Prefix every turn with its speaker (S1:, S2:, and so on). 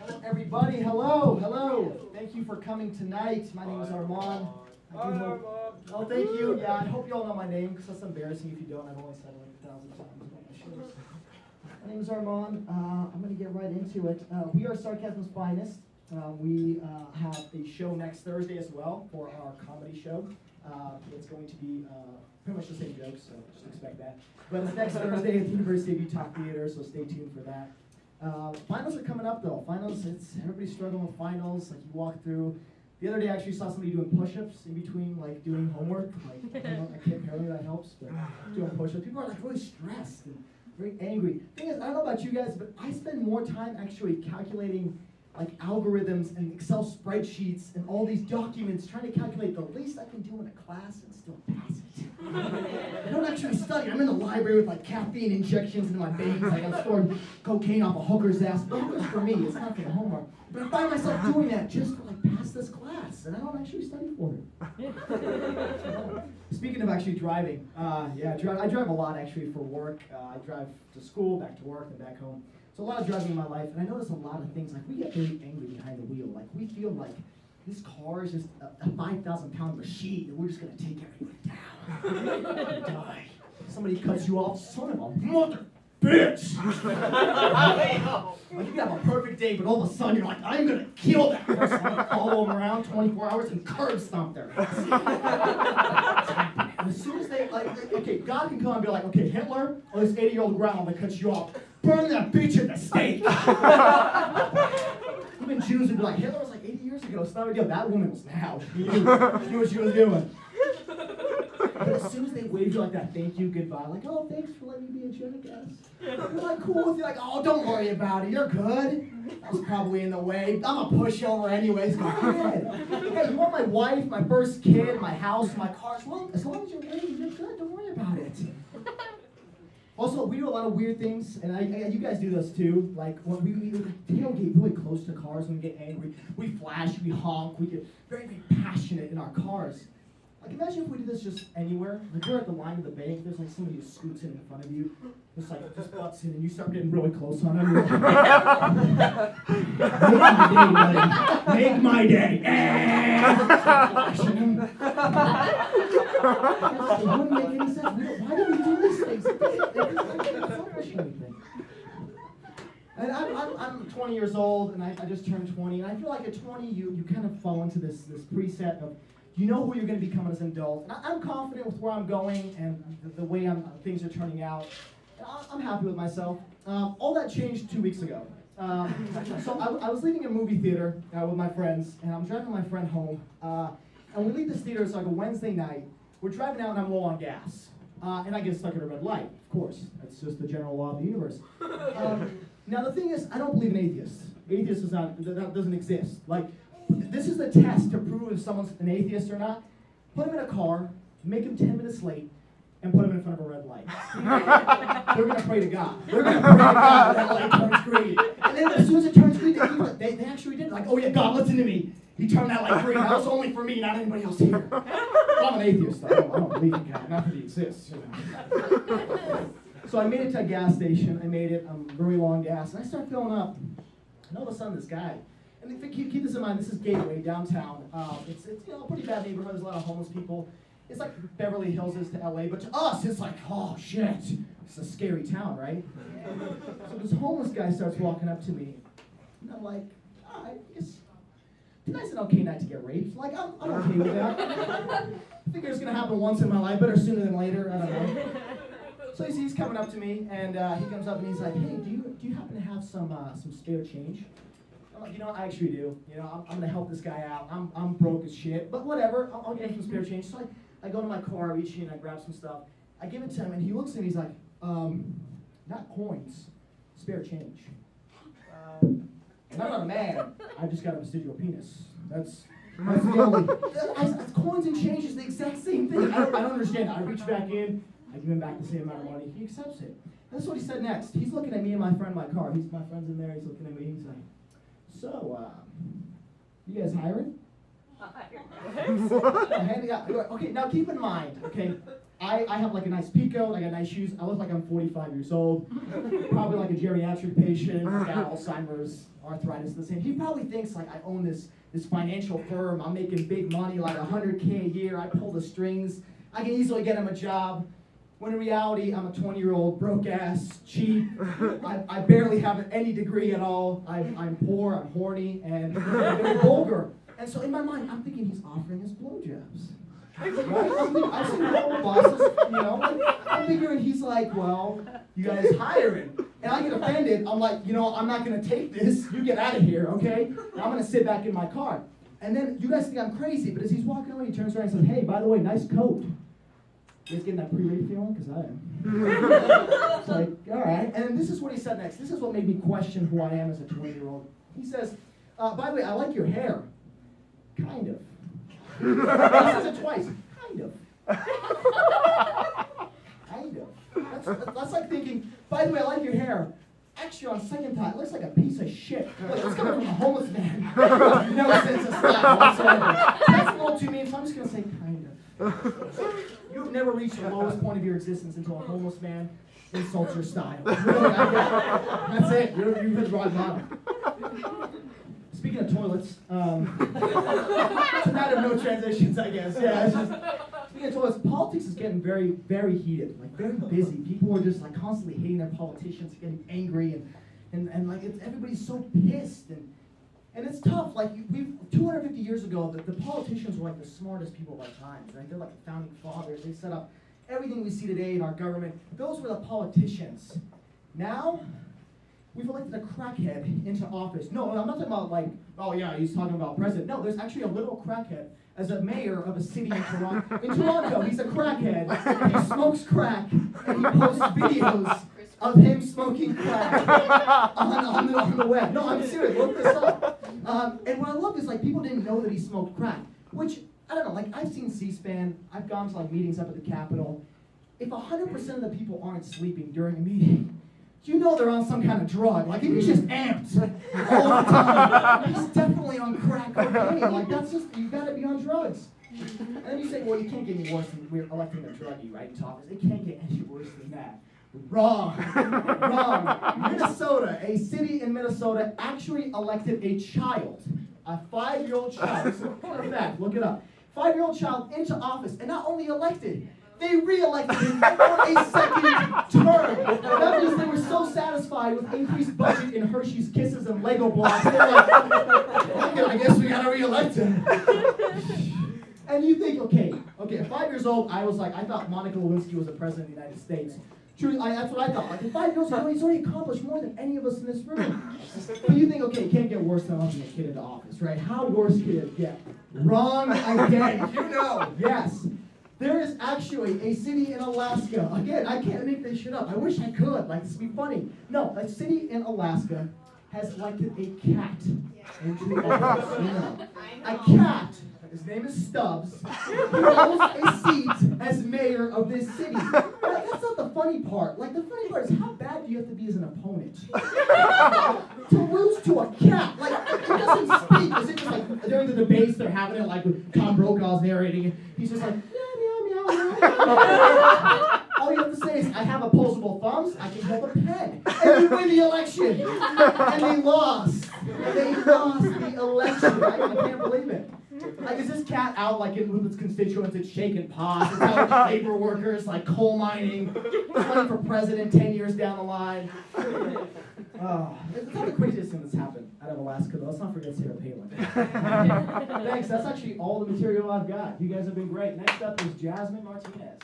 S1: Hello, everybody. Hello. Thank you for coming tonight. My name is Arman. Oh, thank you. Yeah, I hope you all know my name because that's embarrassing if you don't. I've only said it like 1,000 times on my shows. My name is Arman. I'm going to get right into it. We are Sarcasm's Finest. We have a show next Thursday as well for our comedy show. It's going to be pretty much the same jokes, so just expect that. But it's next Thursday at the University of Utah Theater, so stay tuned for that. Finals are coming up though. Finals, everybody's struggling with finals. Like you walk through. The other day I actually saw somebody doing push-ups in between like doing homework. Like I can't apparently that helps, but doing push-ups. People are like really stressed and very angry. Thing is, I don't know about you guys, but I spend more time actually calculating like algorithms and Excel spreadsheets and all these documents trying to calculate the least I can do in a class and still pass it. I don't actually study. I'm in the library with like caffeine injections into my veins. Like I'm storing cocaine off a hooker's ass. But hookers for me, it's not for the homework. But I find myself doing that just to like pass this class, and I don't actually study for it. Speaking of actually driving, I drive a lot actually for work. I drive to school, back to work, and back home. So a lot of driving in my life, and I notice a lot of things, like we get very angry behind the wheel. Like we feel like this car is just a 5,000-pound machine, and we're just gonna take everything down. And die. Somebody cuts you off, son of a mother bitch! Like you can have a perfect day, but all of a sudden you're like, I'm gonna kill that person. I'm gonna follow them around 24 hours and curb stomp their ass. And as soon as they, okay, God can come and be like, okay, Hitler, or this 80-year-old grandma that cuts you off, burn that bitch at the stake. Even Jews would be like, Hitler was like 80 years ago, it's not a big deal. That woman was now. She knew what she was doing. But as soon as they wave you like that thank you, goodbye, like, oh, thanks for letting me be a jackass. They're like, cool with you, like, oh, don't worry about it, you're good. That was probably in the way. I'm a pushover anyways, go ahead. Hey, you want my wife, my first kid, my house, my cars? Well, as long as you're ready, you're good, don't worry about it. Also, we do a lot of weird things, and you guys do this too. Like when we tailgate really close to cars when we get angry, we flash, we honk, we get very, very passionate in our cars. Like imagine if we did this just anywhere. Like you're at the line of the bank, there's like somebody who scoots in front of you, just butts in, and you start getting really close on them. Make my day, flashing them. It wouldn't make any sense. Why do we do these things? They don't accomplish anything. And I'm 20 years old, and I just turned 20, and I feel like at 20 you kind of fall into this preset of you know who you're going to become as an adult. And I'm confident with where I'm going and the way things are turning out. And I'm happy with myself. All that changed 2 weeks ago. So I was leaving a movie theater with my friends, and I'm driving my friend home. And we leave this theater, it's like a Wednesday night. We're driving out, and I'm low on gas. And I get stuck at a red light, of course. That's just the general law of the universe. Now, the thing is, I don't believe in atheists. Atheists that doesn't exist. Like, this is the test to prove if someone's an atheist or not. Put them in a car, make them 10 minutes late, and put them in front of a red light. They're going to pray to God. They're going to pray to God that light turns green. And then as soon as it turns green, they actually did it. Like, oh yeah, God, listen to me. He turned that light green. That was only for me, not anybody else here. Well, I'm an atheist, though. I don't believe in God. Not that he exists. You know. So I made it to a gas station. I made it. I'm very long gas. And I start filling up. And all of a sudden, this guy, and keep this in mind, this is Gateway, downtown. It's a pretty bad neighborhood. There's a lot of homeless people. It's like Beverly Hills is to LA, but to us, it's like, oh shit, it's a scary town, right? So this homeless guy starts walking up to me, and I'm like, all right, tonight's an okay night to get raped. Like, I'm okay with that. I think it's gonna happen once in my life, better sooner than later, I don't know. So he's coming up to me, and he comes up and he's like, hey, do you happen to have some spare change? I'm like, you know, I actually do. You know, I'm gonna help this guy out. I'm broke as shit, but whatever. I'll get him some spare change. So I go to my car, I reach in, I grab some stuff. I give it to him, and he looks at me. He's like, not coins, spare change. And I'm not a man. I just got a vestigial penis. That's the only. Coins and change is the exact same thing. I don't understand. I reach back in. I give him back the same amount of money. He accepts it. That's what he said next. He's looking at me and my friend in my car. My friend's in there. He's looking at me. He's like, so, you guys hiring? Okay, now keep in mind, okay, I have like a nice peacoat, I got nice shoes, I look like I'm 45 years old, probably like a geriatric patient, I got Alzheimer's, arthritis, the same. He probably thinks like I own this financial firm, I'm making big money, like $100K a year, I pull the strings, I can easily get him a job. When in reality, I'm a 20-year-old, broke-ass, cheap, I barely have any degree at all, I'm poor, I'm horny, and very vulgar. And so in my mind, I'm thinking he's offering us blowjobs. Right? I've seen old bosses, I'm figuring he's like, well, you guys hiring. And I get offended, I'm like, I'm not gonna take this, you get out of here, okay? And I'm gonna sit back in my car. And then you guys think I'm crazy, but as he's walking away, he turns around and says, hey, by the way, nice coat. You guys getting that pre-ready feeling? Because I am. It's like, all right. And this is what he said next. This is what made me question who I am as a 20-year-old. He says, by the way, I like your hair. Kind of. He says it twice. Kind of. Kind of. That's like thinking, by the way, I like your hair. Actually, on second thought, it looks like a piece of shit. Like, it's coming from a homeless man. No sense of style whatsoever. That's a little too mean, so I'm just going to say kind of. You've never reached the lowest point of your existence until a homeless man insults your style. Really, that's it. You've hit rock bottom. Speaking of toilets, tonight of no transitions, I guess. Yeah, it's just, speaking of toilets, politics is getting very, very heated, like very busy. People are just like constantly hating their politicians, getting angry, and like everybody's so pissed, and it's tough. Like 250 years ago, the politicians were like the smartest people of our times, right? They're like the founding fathers. They set up everything we see today in our government. Those were the politicians. Now, we've elected a crackhead into office. No, I'm not talking about like, oh yeah, he's talking about president. No, there's actually a literal crackhead as a mayor of a city in Toronto. In Toronto, he's a crackhead. He smokes crack, and he posts videos of him smoking crack on the web. No, I'm serious. Look this up. And what I love is like people didn't know that he smoked crack, which I don't know. Like I've seen C-SPAN. I've gone to like meetings up at the Capitol. If 100% of the people aren't sleeping during a meeting, you know they're on some kind of drug. Like he's just amped all the time. He's definitely on crack cocaine. Like that's just, you gotta be on drugs. And then you say, well, you can't get any worse than we're electing a druggie, right, into office. It can't get any worse than that. Wrong. Wrong. Minnesota, a city in Minnesota, actually elected a child, a 5-year-old child. This is a fact, look it up. 5-year-old child into office, and not only elected, they re-elected him for a second term. That means they were so satisfied with increased budget in Hershey's Kisses and Lego blocks. They're like, I guess we gotta re-elect him. And you think, okay, at 5 years old, I thought Monica Lewinsky was the president of the United States. True, that's what I thought. Like, at 5 years old, he's already accomplished more than any of us in this room. But you think, okay, it can't get worse than electing a kid into office, right? How worse could it get? Wrong again. You know. Yes. There is actually a city in Alaska. Again, I can't make this shit up. I wish I could. Like, this would be funny. No, a city in Alaska has elected a cat into office. You know. A cat. His name is Stubbs. He holds a seat as mayor of this city. But that's not the funny part. Like, the funny part is how bad do you have to be as an opponent to lose to a cat? Like, it doesn't speak. Is it just like during the debates they're having it like with Tom Brokaw's narrating it? He's just like, meow, meow, meow. All you have to say is, I have opposable thumbs, I can hold a pen. And you win the election. And they lost. They lost the election. Right? I can't believe it. Like, is this cat out, like, with its constituents, it's shaking pots, it's out with labor workers, like, coal mining, it's running for president 10 years down the line. It's not the craziest thing that's happened out of Alaska, though. Let's not forget Sarah Palin. Thanks, that's actually all the material I've got. You guys have been great. Next up is Jasmine Martinez.